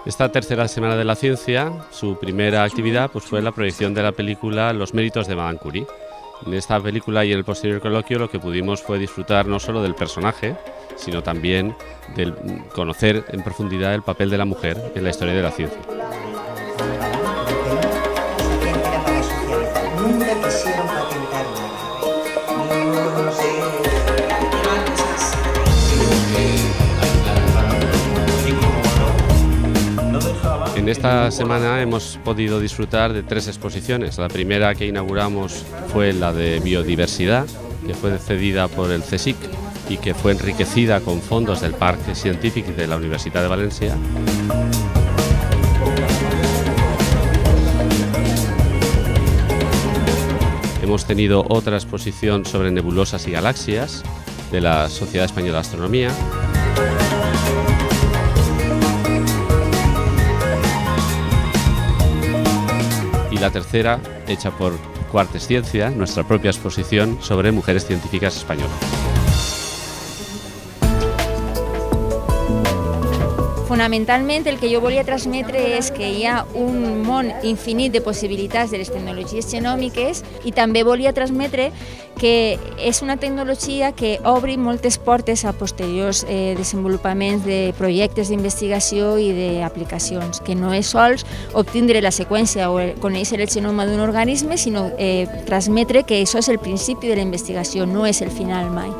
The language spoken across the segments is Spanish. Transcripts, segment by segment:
Esta tercera Semana de la Ciencia, su primera actividad pues fue la proyección de la película Los méritos de Madame Curie. En esta película y en el posterior coloquio lo que pudimos fue disfrutar no solo del personaje, sino también de conocer en profundidad el papel de la mujer en la historia de la ciencia. Nunca quisieron patentar nada. No sé. En esta semana hemos podido disfrutar de 3 exposiciones. La primera que inauguramos fue la de biodiversidad, que fue cedida por el CSIC y que fue enriquecida con fondos del Parc Científic de la Universitat de València. Hemos tenido otra exposición sobre nebulosas y galaxias de la Sociedad Española de Astronomía. Y la tercera, hecha por Quart-Esciència, nuestra propia exposición sobre mujeres científicas españolas. Fonamentalment el que jo volia transmetre és que hi ha un món infinit de possibilitats de les tecnologies genòmiques i també volia transmetre que és una tecnologia que obri moltes portes a posteriors desenvolupaments de projectes d'investigació i d'aplicacions, que no és sols obtindre la seqüència o conèixer el genoma d'un organisme, sinó transmetre que això és el principi de la investigació, no és el final mai.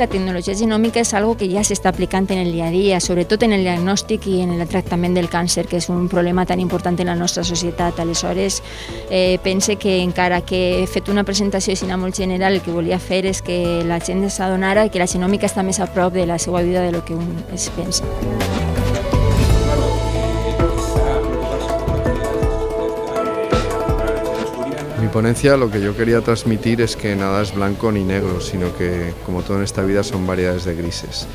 La tecnologia genòmica és algo que ja s'està aplicant en el dia a dia, sobretot en el diagnòstic i en el tractament del càncer, que és un problema tan important en la nostra societat. Aleshores, pense que encara que he fet una presentació així molt general, el que volia fer és que la gent s'adonara que la genòmica està més a prop de la seva vida del que un es pensa. Mi ponencia lo que yo quería transmitir es que nada es blanco ni negro, sino que, como todo en esta vida, son variedades de grises.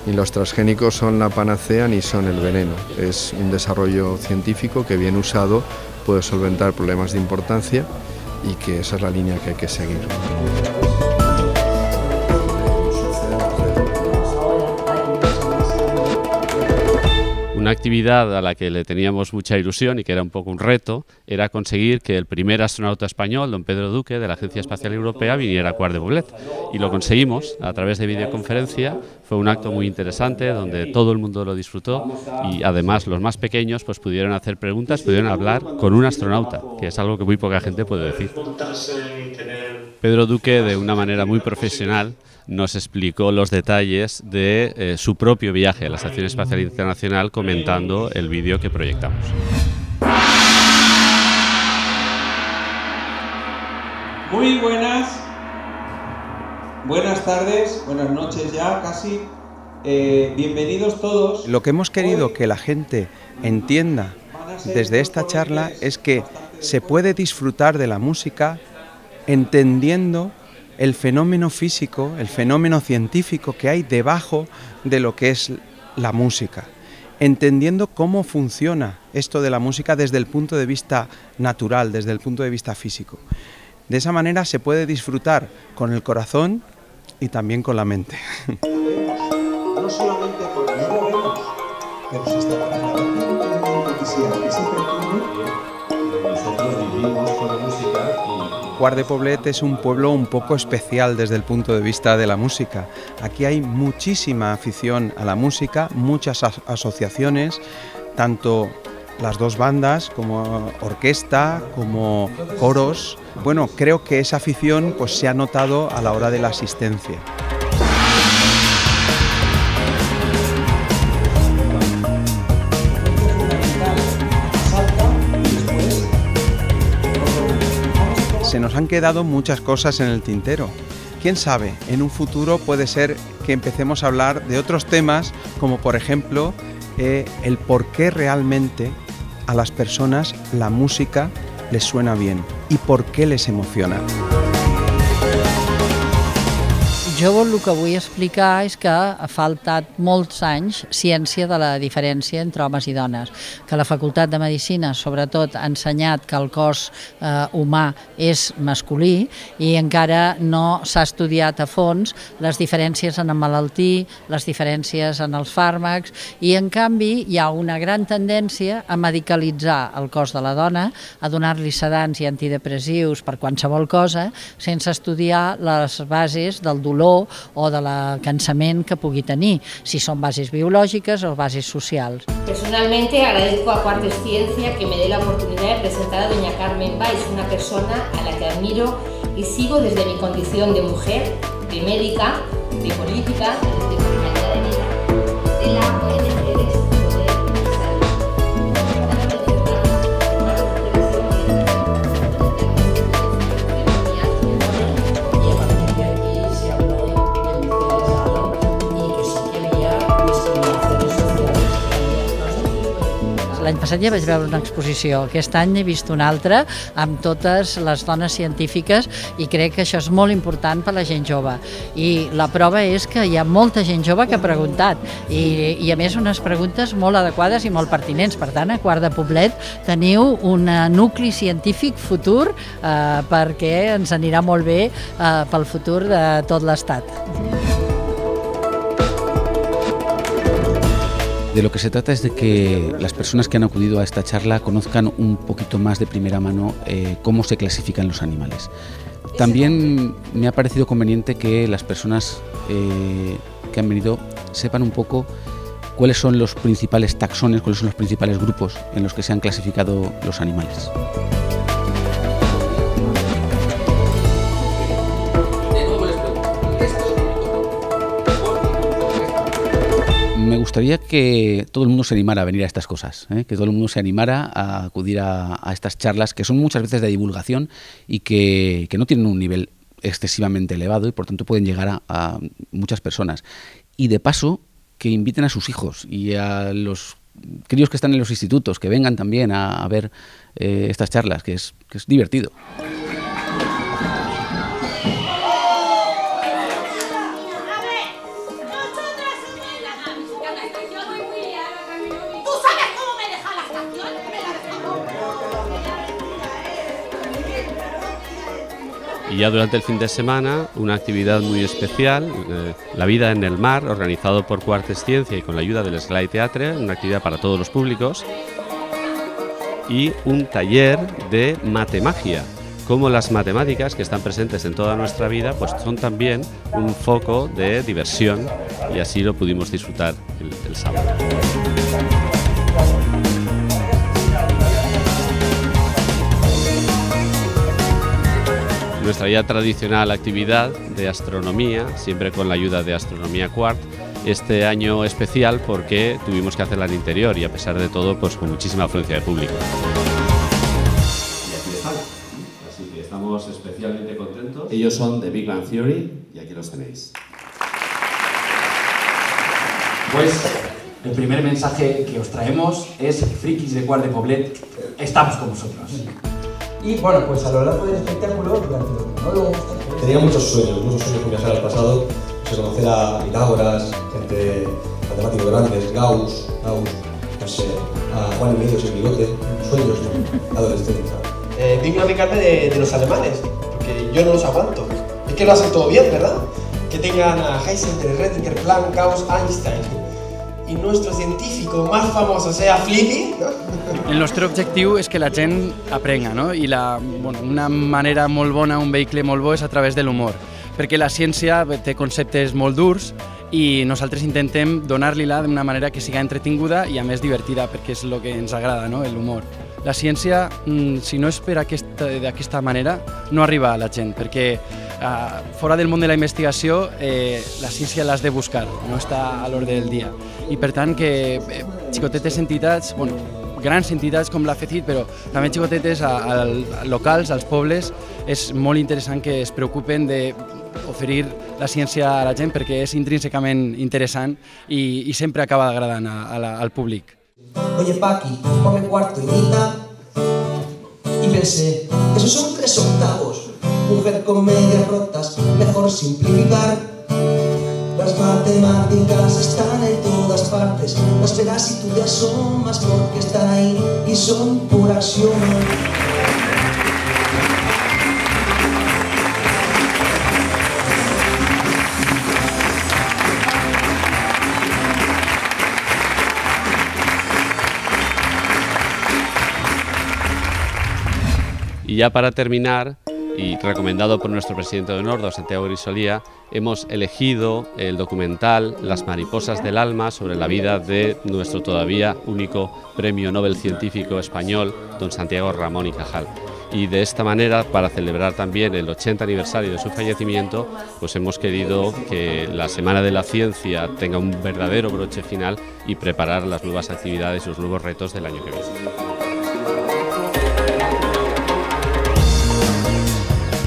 Ni los transgénicos son la panacea ni son el veneno. Es un desarrollo científico que, bien usado, puede solventar problemas de importancia y que esa es la línea que hay que seguir. Una actividad a la que le teníamos mucha ilusión y que era un poco un reto era conseguir que el primer astronauta español, don Pedro Duque, de la Agencia Espacial Europea, viniera a Quart de Poblet. Y lo conseguimos a través de videoconferencia. Fue un acto muy interesante donde todo el mundo lo disfrutó y además los más pequeños pues pudieron hacer preguntas, pudieron hablar con un astronauta, que es algo que muy poca gente puede decir. Pedro Duque, de una manera muy profesional, nos explicó los detalles de su propio viaje a la Estación Espacial Internacional comentando el vídeo que proyectamos. Muy buenas tardes, buenas noches ya casi, bienvenidos todos. Lo que hemos querido que la gente entienda desde esta charla es que se puede disfrutar de la música entendiendo el fenómeno físico, el fenómeno científico que hay debajo de lo que es la música, entendiendo cómo funciona esto de la música desde el punto de vista natural, desde el punto de vista físico. De esa manera se puede disfrutar con el corazón y también con la mente. No solamente con no lo vemos, pero se está trabajando que se pretende. Nosotros vivimos con la música y Quart de Poblet es un pueblo un poco especial desde el punto de vista de la música. Aquí hay muchísima afición a la música, muchas asociaciones, tanto las dos bandas como orquesta, como coros. Bueno, creo que esa afición pues se ha notado a la hora de la asistencia. Se nos han quedado muchas cosas en el tintero. Quién sabe, en un futuro puede ser que empecemos a hablar de otros temas, como por ejemplo el por qué realmente a las personas la música les suena bien y por qué les emociona. Jo el que vull explicar és que ha faltat molts anys ciència de la diferència entre homes i dones, que la Facultat de Medicina sobretot ha ensenyat que el cos humà és masculí i encara no s'ha estudiat a fons les diferències en el malaltí, les diferències en els fàrmacs, i en canvi hi ha una gran tendència a medicalitzar el cos de la dona, a donar-li sedants i antidepressius per qualsevol cosa, sense estudiar les bases del dolor o del cansament que pugui tenir, si són bases biològiques o bases socials. Personalmente agradezco a Cuartes Ciencia que me dé la oportunidad de presentar a doña Carmen Valls, una persona a la que admiro y sigo desde mi condición de mujer, de médica, de política, de calidad de vida, de la ONG. L'any passat ja vaig veure una exposició, aquest any he vist una altra amb totes les dones científiques i crec que això és molt important per a la gent jove. I la prova és que hi ha molta gent jove que ha preguntat i a més unes preguntes molt adequades i molt pertinents. Per tant, a Quart de Poblet teniu un nucli científic futur perquè ens anirà molt bé pel futur de tot l'Estat. De lo que se trata es de que las personas que han acudido a esta charla conozcan un poquito más de primera mano cómo se clasifican los animales. También me ha parecido conveniente que las personas que han venido sepan un poco cuáles son los principales taxones, cuáles son los principales grupos en los que se han clasificado los animales. Me gustaría que todo el mundo se animara a venir a estas cosas, que todo el mundo se animara a acudir a estas charlas que son muchas veces de divulgación y que no tienen un nivel excesivamente elevado y por tanto pueden llegar a muchas personas. Y de paso que inviten a sus hijos y a los críos que están en los institutos, que vengan también a ver estas charlas, que es divertido. Y ya durante el fin de semana, una actividad muy especial, La vida en el mar, organizado por Cuartes Ciencia y con la ayuda del Esglai Teatre, una actividad para todos los públicos, y un taller de matemagia, cómo las matemáticas que están presentes en toda nuestra vida pues son también un foco de diversión, y así lo pudimos disfrutar el sábado. Nuestra ya tradicional actividad de astronomía, siempre con la ayuda de Astronomía Quart, este año especial porque tuvimos que hacerla en interior y a pesar de todo pues con muchísima afluencia de público. Y aquí están, así que estamos especialmente contentos. Ellos son de Big Bang Theory y aquí los tenéis. Pues el primer mensaje que os traemos es: frikis de Quart de Poblet, estamos con vosotros. Y bueno, pues a lo largo del espectáculo, durante los monólogos... Tenía muchos sueños con viajar al pasado, pues conocer a Pitágoras, gente matemáticos grandes, Gauss, no sé, a Juan y Medio sin bigote, sueños de adolescencia. Dignificarme de los alemanes, porque yo no los aguanto. Es que lo hacen todo bien, ¿verdad? Que tengan a Heisenberg, Redinger, Planck, Gauss, Einstein. I nuestro científico más famoso sea Flippy, no? El nostre objectiu és que la gent aprenga, no? I una manera molt bona, un vehicle molt bo és a través de l'humor, perquè la ciència té conceptes molt durs i nosaltres intentem donar-li-la d'una manera que siga entretinguda i a més divertida, perquè és el que ens agrada, no? L'humor. La ciència, si no és per d'aquesta manera, no arriba a la gent, perquè fora del món de la investigació la ciència l'has de buscar, no està a l'ordre del dia. I per tant que xicotetes entitats, grans entitats com la FECIT, però també xicotetes locals, als pobles, és molt interessant que es preocupen d'oferir la ciència a la gent perquè és intrínsecament interessant i sempre acaba agradant al públic. Oye, Paqui, ponme cuarto y mitad. Y pensé, esos son 3 octavos. Mujer con medias rotas, mejor simplificar. Las matemáticas están en todas partes, las penas y tú te asomas porque están ahí y son por axioma. Y ya para terminar, y recomendado por nuestro presidente de honor, don Santiago Grisolía, hemos elegido el documental Las mariposas del alma, sobre la vida de nuestro todavía único premio Nobel científico español, don Santiago Ramón y Cajal. Y de esta manera, para celebrar también el 80 aniversario de su fallecimiento, pues hemos querido que la Semana de la Ciencia tenga un verdadero broche final y preparar las nuevas actividades y los nuevos retos del año que viene.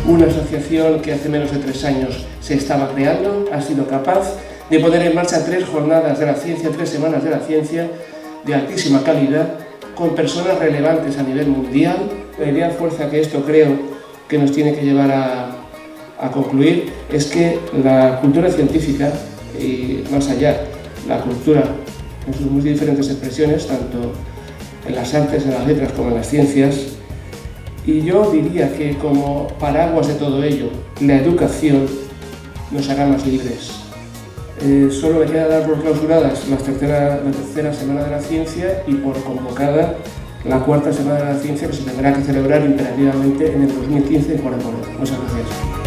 Una asociación que hace menos de 3 años se estaba creando ha sido capaz de poner en marcha 3 jornadas de la ciencia, 3 semanas de la ciencia de altísima calidad, con personas relevantes a nivel mundial. La idea fuerza que esto creo que nos tiene que llevar a concluir es que la cultura científica, y más allá, la cultura en sus muy diferentes expresiones, tanto en las artes, en las letras como en las ciencias, y yo diría que como paraguas de todo ello, la educación nos hará más libres. Solo me queda dar por clausuradas la tercera Semana de la Ciencia y por convocada la 4ª Semana de la Ciencia, que se tendrá que celebrar imperativamente en el 2015 en Cuarta. Muchas gracias.